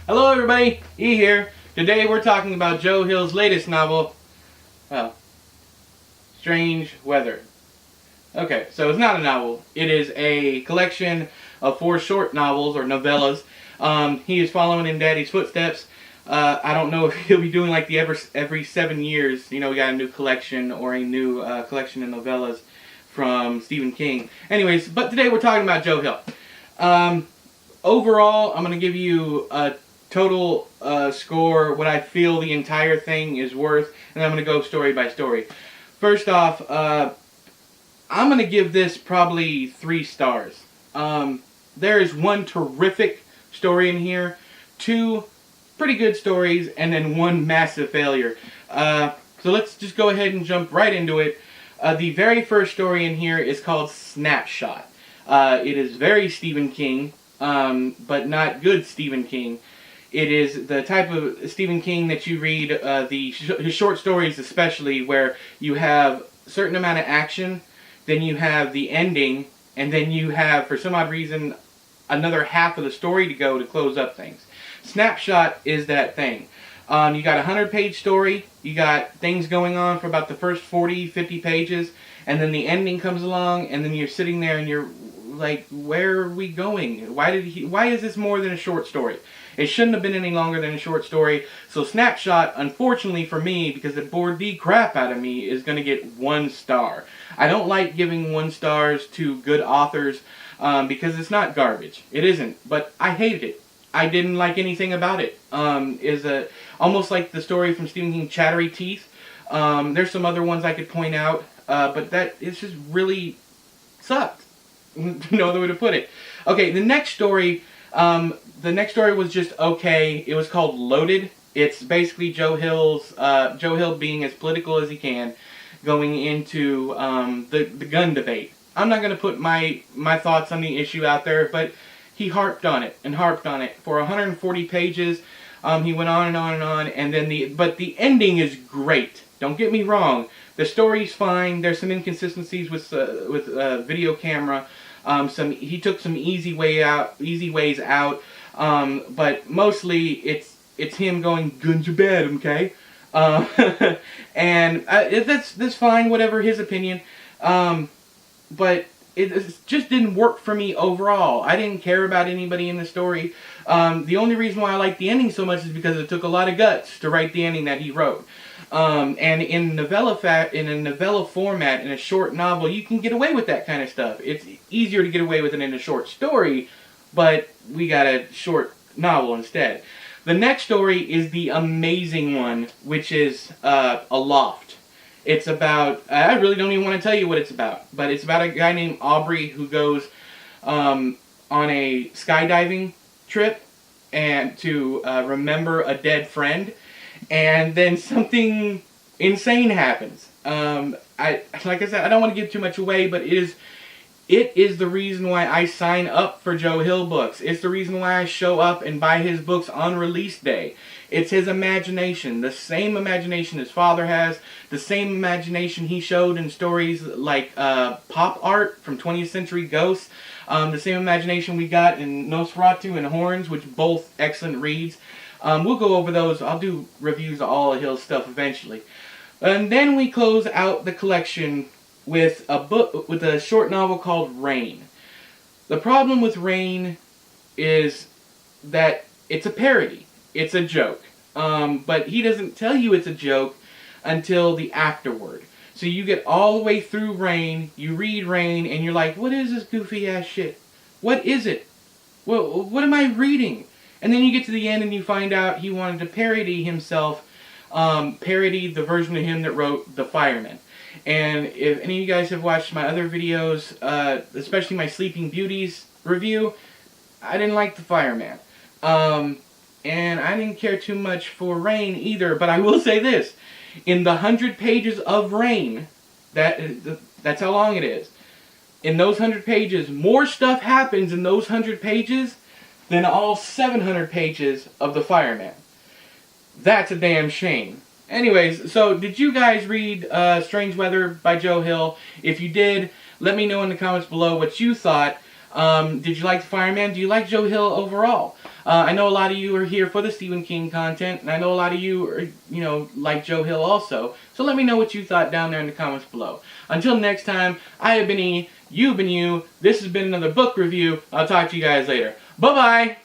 Hello everybody, E here. Today we're talking about Joe Hill's latest novel, well, Strange Weather. Okay, so it's not a novel. It is a collection of 4 short novels or novellas. He is following in Daddy's footsteps. I don't know if he'll be doing like the every 7 years, we got a new collection or a new collection of novellas from Stephen King. Anyways, but today we're talking about Joe Hill. Overall, I'm going to give you a total score, what I feel the entire thing is worth, and I'm going to go story by story. First off, I'm going to give this probably 3 stars. There is 1 terrific story in here, 2 pretty good stories, and then 1 massive failure. So let's just go ahead and jump right into it. The very first story in here is called Snapshot. It is very Stephen King. But not good Stephen King. It is the type of Stephen King that you read, his short stories especially, where you have a certain amount of action, then you have the ending, and then you have, for some odd reason, another half of the story to go to close up things. Snapshot is that thing. You got a 100-page story, you got things going on for about the first 40, 50 pages, and then the ending comes along, and then you're sitting there and you're like, where are we going? Why is this more than a short story? It shouldn't have been any longer than a short story. So Snapshot, unfortunately for me, because it bored the crap out of me, is going to get 1 star. I don't like giving 1 stars to good authors because it's not garbage. It isn't. But I hated it. I didn't like anything about it. Almost like the story from Stephen King, Chattery Teeth. There's some other ones I could point out, but it's just really sucked. No other way to put it. Okay, the next story was just okay. It was called Loaded. It's basically Joe Hill being as political as he can, going into the gun debate. I'm not going to put my thoughts on the issue out there, but he harped on it and harped on it for 140 pages. He went on and on and on, and then but the ending is great. Don't get me wrong. The story's fine. There's some inconsistencies with video camera. He took some easy ways out. But mostly it's him going, guns are bad, okay? And that's fine, whatever his opinion. But it just didn't work for me overall. I didn't care about anybody in the story. The only reason why I like the ending so much is because it took a lot of guts to write the ending that he wrote. And in a novella format, in a short novel, you can get away with that kind of stuff. It's easier to get away with it in a short story, but we got a short novel instead. The next story is the amazing one, which is Aloft. It's about, I really don't even want to tell you what it's about, but it's about a guy named Aubrey who goes on a skydiving trip and to remember a dead friend. And then something insane happens. Like I said, I don't want to give too much away, but it is the reason why I sign up for Joe Hill books. It's the reason why I show up and buy his books on release day. It's his imagination, the same imagination his father has, the same imagination he showed in stories like Pop Art from 20th Century Ghosts, the same imagination we got in Nosferatu and Horns, which both excellent reads. We'll go over those. I'll do reviews of all of Hill's stuff eventually. And then we close out the collection with a short novel called Rain. The problem with Rain is that it's a parody. It's a joke. But he doesn't tell you it's a joke until the afterword. So you get all the way through Rain, you read Rain, and you're like, what is this goofy ass shit? What is it? What am I reading? And then you get to the end and you find out he wanted to parody himself, parody the version of him that wrote The Fireman. And if any of you guys have watched my other videos, especially my Sleeping Beauties review, I didn't like The Fireman. And I didn't care too much for Rain either, but I will say this. In the 100 pages of Rain, that's how long it is. In those 100 pages, more stuff happens in those 100 pages than all 700 pages of The Fireman. That's a damn shame. Anyways, so did you guys read Strange Weather by Joe Hill? If you did, let me know in the comments below what you thought. Did you like the Fireman? Do you like Joe Hill overall? I know a lot of you are here for the Stephen King content, and I know a lot of you are, like Joe Hill also. So let me know what you thought down there in the comments below. Until next time, I have been E, you've been you, this has been another book review. I'll talk to you guys later. Bye-bye!